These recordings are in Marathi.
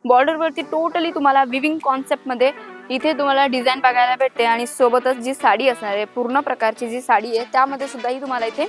बॉर्डर वरती टोटली तुम्हाला विविंग कॉन्सेप्ट मध्ये इथे तुम्हाला डिझाईन बघायला भेटते आणि सोबतच जी साडी असणार आहे पूर्ण प्रकारची जी साडी आहे त्यामध्ये सुद्धा ही तुम्हाला इथे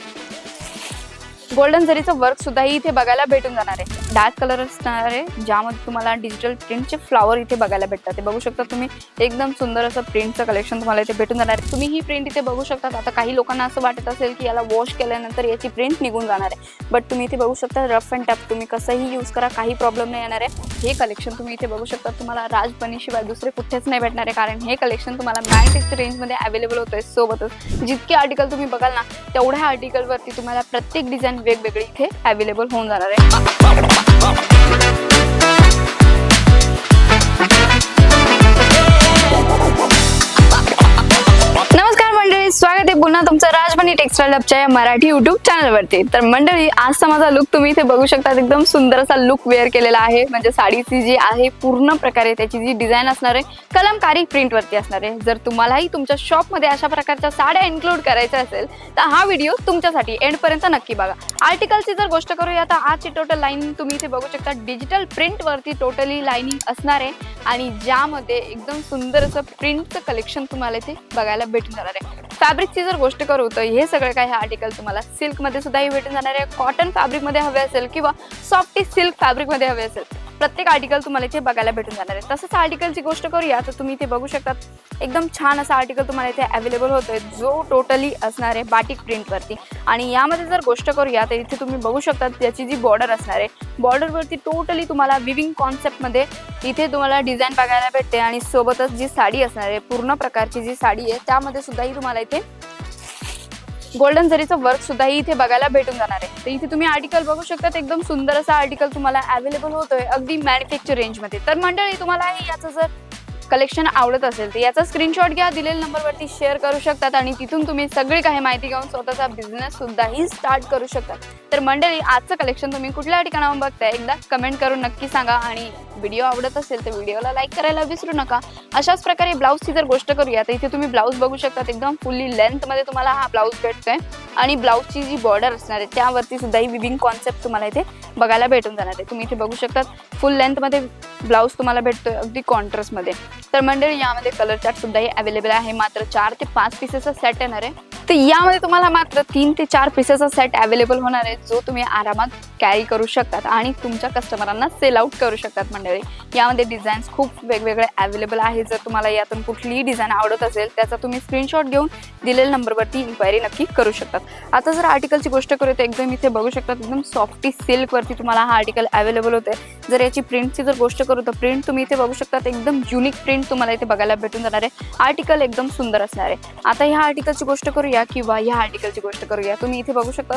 गोल्डन जरीचं वर्क सुद्धा इथे बघायला भेटून जाणार आहे। डार्क कलर असणार आहे ज्यामध्ये तुम्हाला डिजिटल प्रिंटचे फ्लावर इथे बघायला भेटतात। ते बघू शकता तुम्ही, एकदम सुंदर असं प्रिंटचं कलेक्शन तुम्हाला इथे भेटून जाणार आहे। तुम्ही ही प्रिंट इथे बघू शकता। आता काही लोकांना असं वाटत असेल की याला वॉश केल्यानंतर याची प्रिंट निघून जाणार आहे, बट तुम्ही इथे बघू शकता रफ अँड टफ तुम्ही कसंही यूज करा, काही प्रॉब्लेम नाही येणार आहे। हे कलेक्शन तुम्ही इथे बघू शकता, तुम्हाला राजबनीशिवाय दुसरे कुठेच नाही भेटणार आहे, कारण हे कलेक्शन तुम्हाला 950 रेंजमध्ये अवेलेबल होतंय। सोबतच जितके आर्टिकल तुम्ही बघाल ना तेवढ्या आर्टिकलवरती तुम्हाला प्रत्येक डिझाईन वेगवेगळी इथे अवेलेबल होऊन जाणार आहे। नमस्कार मंडळी, स्वागत आहे पुन्हा तुमचं राजबनी टेक्सटाईल हबच्या या मराठी युट्यूब चॅनलवरती। तर मंडळी, आजचा माझा लुक तुम्ही इथे बघू शकता, एकदम सुंदर असा लुक वेअर केलेला आहे। म्हणजे साडीची जी आहे पूर्ण प्रकारे त्याची जी डिझाईन असणार आहे कलमकारी प्रिंट वरती असणार आहे। जर तुम्हालाही तुमच्या शॉप मध्ये अशा प्रकारच्या साड्या इन्क्लूड करायच्या असेल तर हा व्हिडिओ तुमच्यासाठी एंड पर्यंत नक्की बघा। आर्टिकलची जर गोष्ट करूया तर आजची टोटल लाईनिंग तुम्ही इथे बघू शकता, डिजिटल प्रिंट वरती टोटली लाईनिंग असणार आहे आणि ज्यामध्ये एकदम सुंदर असं प्रिंटचं कलेक्शन तुम्हाला इथे बघायला भेटून जाणार आहे। फॅब्रिकची जर गोष्ट करू तर हे सगळे काही आर्टिकल तुम्हाला सिल्क मध्ये सुद्धा भेटून जाणार आहे, कॉटन फॅब्रिक मध्ये हवे असेल किंवा सॉफ्टी सिल्क फॅब्रिक मध्ये हवे असेल, प्रत्येक आर्टिकल तुम्हाला इथे बघायला भेटून जाणार आहे। तसंच आर्टिकलची गोष्ट करूया तर तुम्ही इथे बघू शकता, एकदम छान असा आर्टिकल तुम्हाला इथे अवेलेबल होतोय जो टोटली असणार आहे बाटिक प्रिंट वरती। आणि यामध्ये जर गोष्ट करूया तर इथे तुम्ही बघू शकता त्याची जी बॉर्डर असणार आहे, बॉर्डर वरती टोटली तुम्हाला विविंग कॉन्सेप्ट मध्ये इथे तुम्हाला डिझाईन बघायला भेटते आणि सोबतच जी साडी असणार आहे पूर्ण प्रकारची जी साडी आहे त्यामध्ये सुद्धाही तुम्हाला इथे गोल्डन जरीचं वर्क सुद्धा इथे बघायला भेटून जाणार आहे। तर इथे तुम्ही आर्टिकल बघू शकता, एकदम सुंदर असा आर्टिकल तुम्हाला अवेलेबल होतोय अगदी मॅन्युफॅक्चर रेंज मध्ये। तर मंडळी, तुम्हाला याचं जर कलेक्शन आवडत असेल तर याचा स्क्रीनशॉट घ्या, दिलेल्या नंबरवरती शेअर करू शकतात आणि तिथून तुम्ही सगळी काही माहिती घेऊन स्वतःचा बिझनेस सुद्धाही स्टार्ट करू शकता। तर मंडळी, आजचं कलेक्शन तुम्ही कुठल्या ठिकाणाहून बघताय एकदा कमेंट करून नक्की सांगा आणि व्हिडिओ आवडत असेल तर व्हिडिओला लाईक करायला विसरू नका। अशाच प्रकारे ब्लाऊजची जर गोष्ट करूया तर इथे तुम्ही ब्लाऊज बघू शकता, एकदम फुल्ली लेंथ मध्ये तुम्हाला हा ब्लाऊज भेटतोय आणि ब्लाऊजची जी बॉर्डर असणार आहे त्यावरती सुद्धा ही विविंग कॉन्सेप्ट तुम्हाला इथे बघायला भेटून जाणार आहे। तुम्ही इथे बघू शकता फुल लेंथ मध्ये ब्लाऊज तुम्हाला भेटतोय अगदी कॉन्ट्रास्ट मध्ये। तर मंडळी, यामध्ये कलर चार्ट सुद्धाही अवेलेबल आहे, मात्र 4 ते 5 पीसेसचा सेट येणार आहे। तर यामध्ये तुम्हाला मात्र 3 ते 4 पीसेसचा सेट अवेलेबल होणार आहे जो तुम्ही आरामात कॅरी करू शकतात आणि तुमच्या कस्टमरांना सेल आउट करू शकतात। मंडळी, यामध्ये डिझाईन्स खूप वेगवेगळे अवेलेबल आहे। जर तुम्हाला यातून कुठलीही डिझाईन आवडत असेल त्याचा तुम्ही स्क्रीनशॉट घेऊन दिलेल्या नंबरवरती इन्क्वायरी नक्की करू शकतात। आता जर आर्टिकलची गोष्ट करू तर एकदम इथे बघू शकता, एकदम सॉफ्टी सिल्क वरती तुम्हाला हा आर्टिकल अवेलेबल होते। जर याची प्रिंटची जर गोष्ट करू तर प्रिंट तुम्ही इथे बघू शकता, एकदम युनिक प्रिंट तुम्हाला इथे बघायला भेटून जाणार आहे। आर्टिकल एकदम सुंदर असणार आहे। आता ह्या आर्टिकलची गोष्ट करूया किंवा ह्या आर्टिकलची गोष्ट करूया, तुम्ही इथे बघू शकता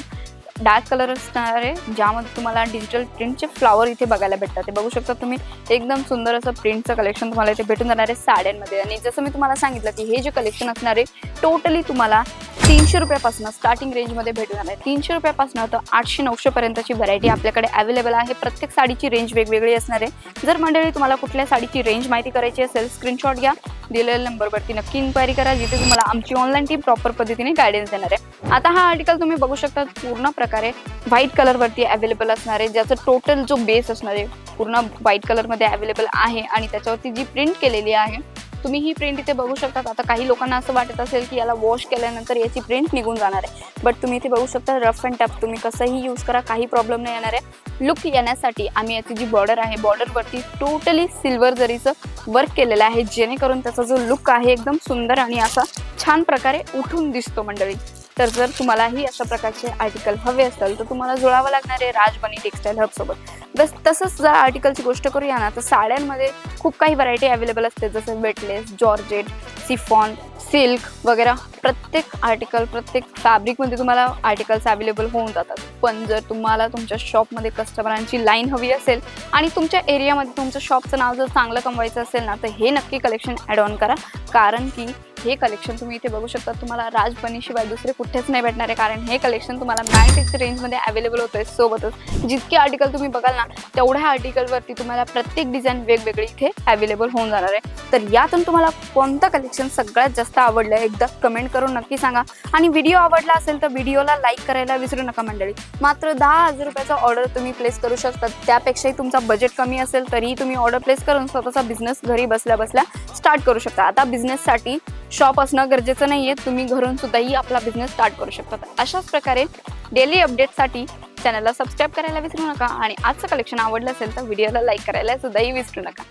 डार्क कलर असणार आहे ज्यामध्ये तुम्हाला डिजिटल प्रिंटचे फ्लावर इथे बघायला भेटतात। ते बघू शकता तुम्ही, एकदम सुंदर असं प्रिंटचं कलेक्शन तुम्हाला इथे भेटून जाणार आहे साड्यांमध्ये। आणि जसं मी तुम्हाला सांगितलं की हे जे कलेक्शन असणार आहे टोटली तुम्हाला 300 रुपयापासून स्टार्टिंग रेंजमध्ये भेटून जाणार आहे। 300 रुपयापासून तर 800-900 पर्यंतची व्हरायटी आपल्याकडे अवेलेबल आहे। प्रत्येक साडीची रेंज वेगवेगळी असणार आहे। जर मंडळी तुम्हाला कुठल्या साडीची रेंज माहिती करायची असेल स्क्रीनशॉट घ्या, दिलेल्या नंबरवरती नक्की इन्क्वायरी करा, जिथे तुम्हाला आमची ऑनलाईन टीम प्रॉपर पद्धतीने गायडन्स देणार आहे। आता हा आर्टिकल तुम्ही बघू शकता पूर्ण प्रकारे व्हाईट कलर वरती अवेलेबल असणार आहे, ज्याचं टोटल जो बेस असणार आहे पूर्ण व्हाईट कलर मध्ये अवेलेबल आहे आणि त्याच्यावरती जी प्रिंट केलेली आहे तुम्ही ही प्रिंट इथे बघू शकता। आता काही लोकांना असं वाटत असेल की याला वॉश केल्यानंतर याची प्रिंट निघून जाणार आहे, बट तुम्ही इथे बघू शकता रफ अँड टफ तुम्ही कसंही यूज करा, काही प्रॉब्लेम नाही येणार आहे। लुक येण्यासाठी आम्ही याची जी बॉर्डर आहे बॉर्डर वरती टोटली सिल्वर जरीचं वर्क केलेलं आहे, जेणेकरून त्याचा जो लुक आहे एकदम सुंदर आणि असा छान प्रकारे उठून दिसतो। मंडळी, तर जर तुम्हालाही अशा प्रकारचे आर्टिकल हवे असेल तर तुम्हाला जुळावं लागणार आहे राजबनी टेक्सटाईल हब सोबत। बस तसंच जर आर्टिकलची गोष्ट करूया ना तर साड्यांमध्ये खूप काही व्हरायटी अवेलेबल असते, जसं वेटलेस, जॉर्जेट, सिफॉन, सिल्क वगैरे प्रत्येक आर्टिकल प्रत्येक फॅब्रिकमध्ये तुम्हाला आर्टिकल्स अवेलेबल होऊन जातात। पण जर तुम्हाला तुमच्या शॉपमध्ये कस्टमरांची लाईन हवी असेल आणि तुमच्या एरियामध्ये तुमच्या शॉपचं नाव जर चांगलं कमवायचं असेल ना तर हे नक्की कलेक्शन ॲड ऑन करा, कारण की हे कलेक्शन तुम्ही इथे बघू शकता, तुम्हाला राजबनी शिवाय दुसरे कुठेच नाही भेटणार आहे, कारण हे कलेक्शन तुम्हाला 90 रेंजमध्ये अवेलेबल होतं आहे. सोबतच जितके आर्टिकल तुम्ही बघाल ना तेवढ्या आर्टिकलवरती तुम्हाला प्रत्येक डिझाईन वेगवेगळी इथे अवेलेबल होऊन जाणार आहे. तर यातून तुम्हाला कोणतं कलेक्शन सगळ्यात जास्त आवडलं आहे एकदा कमेंट करून नक्की सांगा. आणि व्हिडिओ आवडला असेल तर व्हिडिओला लाईक करायला विसरू नका मंडळी. मात्र 10,000 रुपयाचा ऑर्डर तुम्ही प्लेस करू शकता. त्यापेक्षाही तुमचा बजेट कमी असेल तरीही तुम्ही ऑर्डर प्लेस करून स्वतःचा बिझनेस घरी बसल्या बसल्या स्टार्ट करू शकता. आता बिझनेससाठी शॉप असणं गरजेचं नाहीये, तुम्ही घरून सुद्धाही आपला बिझनेस स्टार्ट करू शकता. अशाच प्रकारे डेली अपडेटसाठी चॅनलला सबस्क्राईब करायला विसरू नका. आणि आजचं कलेक्शन आवडलं असेल तर व्हिडिओला लाईक करायला सुद्धाही विसरू नका.